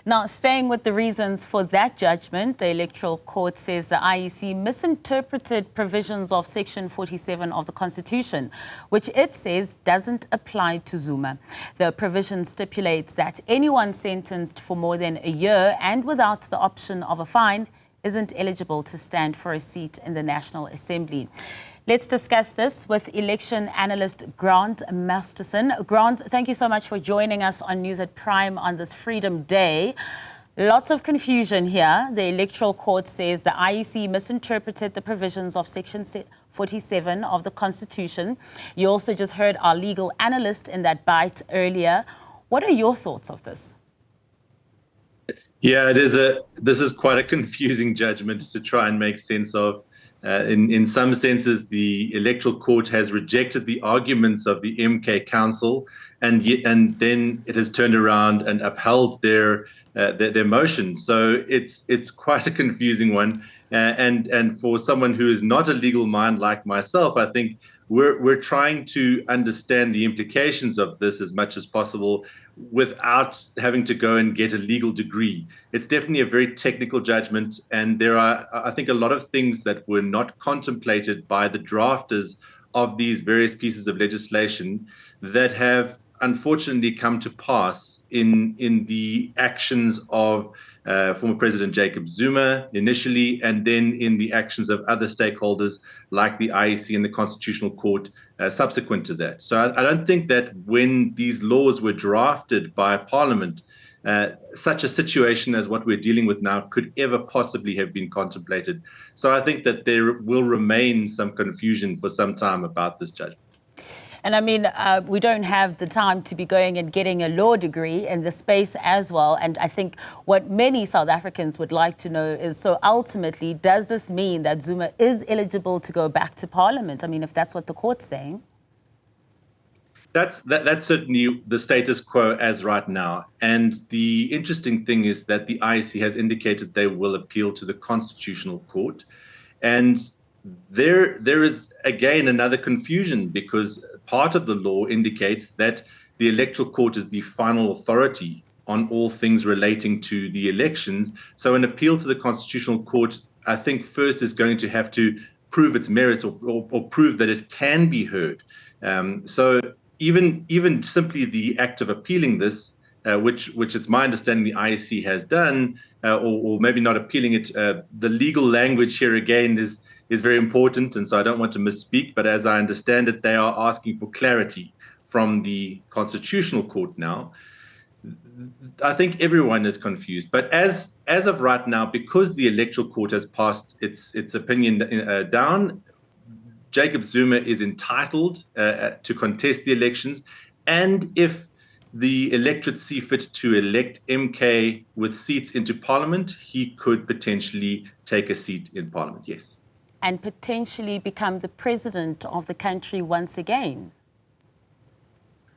Now, staying with the reasons for that judgment, the Electoral Court says the IEC misinterpreted provisions of Section 47 of the Constitution, which it says doesn't apply to Zuma. The provision stipulates that anyone sentenced for more than a year and without the option of a fine isn't eligible to stand for a seat in the National Assembly. Let's discuss this with election analyst Grant Masterson. Grant, thank you so much for joining us on News at Prime on this Freedom Day. Lots of confusion here. The Electoral Court says the IEC misinterpreted the provisions of Section 47 of the Constitution. You also just heard our legal analyst in that bite earlier. What are your thoughts of this? Yeah, this is quite a confusing judgment to try and make sense of. In some senses, the Electoral Court has rejected the arguments of the MK Council, and then it has turned around and upheld their motion. So it's quite a confusing one. And for someone who is not a legal mind like myself, I think we're trying to understand the implications of this as much as possible without having to go and get a legal degree. It's definitely a very technical judgment, and there are, I think, a lot of things that were not contemplated by the drafters of these various pieces of legislation that have unfortunately come to pass in the actions of former President Jacob Zuma initially, and then in the actions of other stakeholders like the IEC and the Constitutional Court subsequent to that. So I don't think that when these laws were drafted by Parliament, such a situation as what we're dealing with now could ever possibly have been contemplated. So I think that there will remain some confusion for some time about this judgment. And I mean, we don't have the time to be going and getting a law degree in the space as well. And I think what many South Africans would like to know is, so ultimately, does this mean that Zuma is eligible to go back to Parliament? I mean, if that's what the court's saying. That's certainly the status quo as right now. And the interesting thing is that the IEC has indicated they will appeal to the Constitutional Court. And there is, again, another confusion, because part of the law indicates that the Electoral Court is the final authority on all things relating to the elections. So an appeal to the Constitutional Court, I think, first is going to have to prove its merits or prove that it can be heard. So even simply the act of appealing this, which it's my understanding the IEC has done, or maybe not appealing it, the legal language here again is very important, and so I don't want to misspeak, but as I understand it, they are asking for clarity from the Constitutional Court now. I think everyone is confused, but as of right now, because the Electoral Court has passed its opinion down, Jacob Zuma is entitled to contest the elections, and if the electorate see fit to elect MK with seats into Parliament, he could potentially take a seat in Parliament, yes. And potentially become the president of the country once again?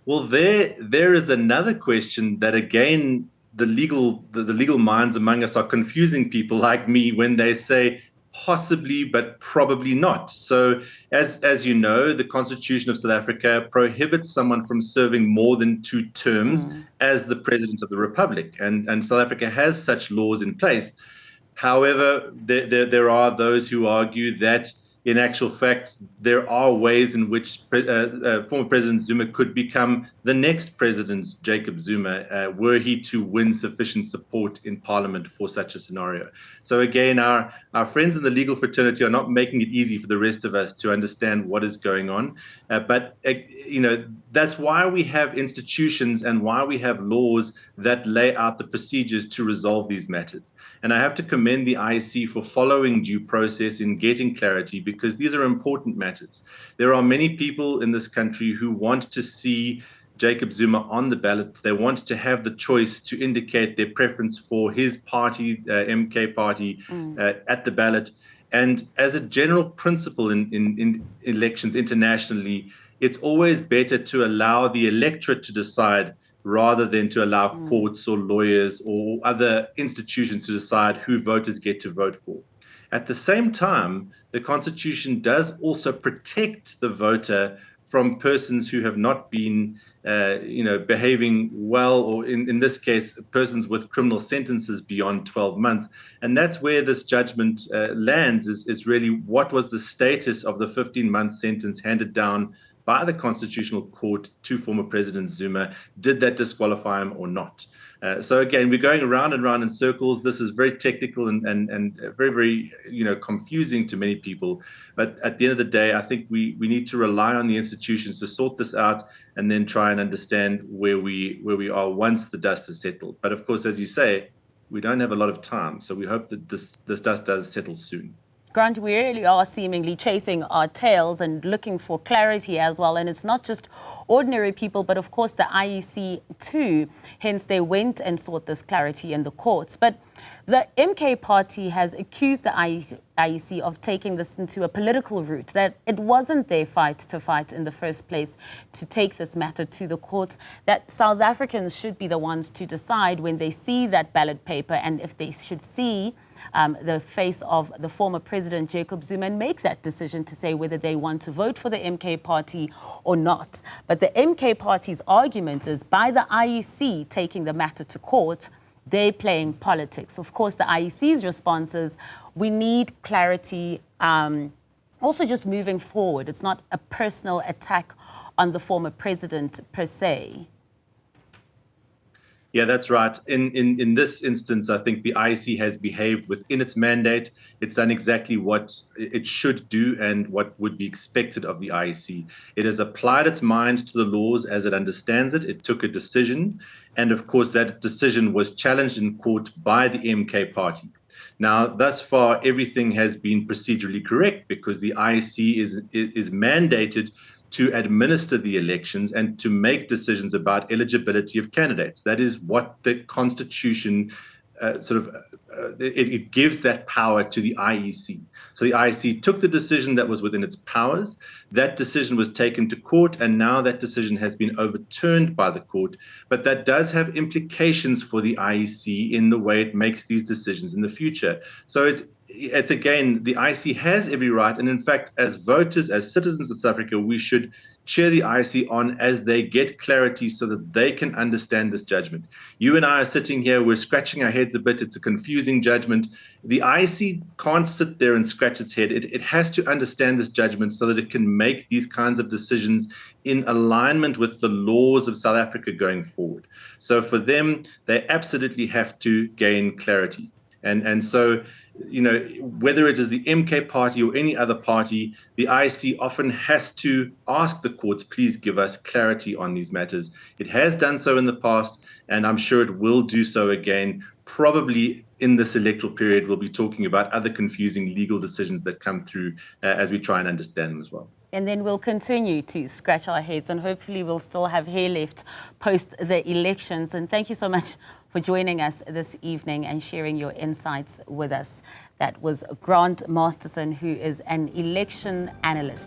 Well, there is another question that, again, the legal minds among us are confusing people like me when they say possibly, but probably not. So as you know, the Constitution of South Africa prohibits someone from serving more than 2 terms as the President of the Republic. And South Africa has such laws in place. However, there are those who argue that, in actual fact, there are ways in which former President Zuma could become the next President Jacob Zuma, were he to win sufficient support in Parliament for such a scenario. So again, our friends in the legal fraternity are not making it easy for the rest of us to understand what is going on. But that's why we have institutions and why we have laws that lay out the procedures to resolve these matters. And I have to commend the IEC for following due process in getting clarity, because these are important matters. There are many people in this country who want to see Jacob Zuma on the ballot. They want to have the choice to indicate their preference for his party, MK party, at the ballot. And as a general principle in elections internationally, it's always better to allow the electorate to decide rather than to allow courts or lawyers or other institutions to decide who voters get to vote for. At the same time, the Constitution does also protect the voter from persons who have not been, behaving well, or in this case, persons with criminal sentences beyond 12 months. And that's where this judgment lands, is really what was the status of the 15-month sentence handed down by the Constitutional Court to former President Zuma. Did that disqualify him or not? So again, we're going around and round in circles. This is very technical and very, very, confusing to many people. But at the end of the day, I think we need to rely on the institutions to sort this out and then try and understand where we are once the dust is settled. But of course, as you say, we don't have a lot of time. So we hope that this dust does settle soon. Grant, we really are seemingly chasing our tails and looking for clarity as well. And it's not just ordinary people, but of course the IEC too. Hence, they went and sought this clarity in the courts. But the MK party has accused the IEC of taking this into a political route, that it wasn't their fight to fight in the first place to take this matter to the courts, that South Africans should be the ones to decide when they see that ballot paper and if they should see the face of the former president, Jacob Zuma, and make that decision to say whether they want to vote for the MK party or not. But the MK party's argument is by the IEC taking the matter to court, they're playing politics. Of course, the IEC's response is we need clarity, also just moving forward. It's not a personal attack on the former president per se. Yeah, that's right. In this instance, I think the IEC has behaved within its mandate. It's done exactly what it should do and what would be expected of the IEC. It has applied its mind to the laws as it understands it. It took a decision. And of course, that decision was challenged in court by the MK party. Now, thus far, everything has been procedurally correct because the IEC is mandated to administer the elections and to make decisions about eligibility of candidates. That is what the Constitution it gives that power to the IEC. So the IEC took the decision that was within its powers. That decision was taken to court, and now that decision has been overturned by the court. But that does have implications for the IEC in the way it makes these decisions in the future. So it's again, the IEC has every right. And in fact, as voters, as citizens of South Africa, we should cheer the IEC on as they get clarity so that they can understand this judgment. You and I are sitting here, we're scratching our heads a bit. It's a confusing judgment. The IEC can't sit there and scratch its head. It has to understand this judgment so that it can make these kinds of decisions in alignment with the laws of South Africa going forward. So for them, they absolutely have to gain clarity. And so, whether it is the MK party or any other party, the IEC often has to ask the courts, please give us clarity on these matters. It has done so in the past, and I'm sure it will do so again. Probably in this electoral period, we'll be talking about other confusing legal decisions that come through as we try and understand them as well. And then we'll continue to scratch our heads, and hopefully we'll still have hair left post the elections. And thank you so much for joining us this evening and sharing your insights with us. That was Grant Masterson, who is an election analyst.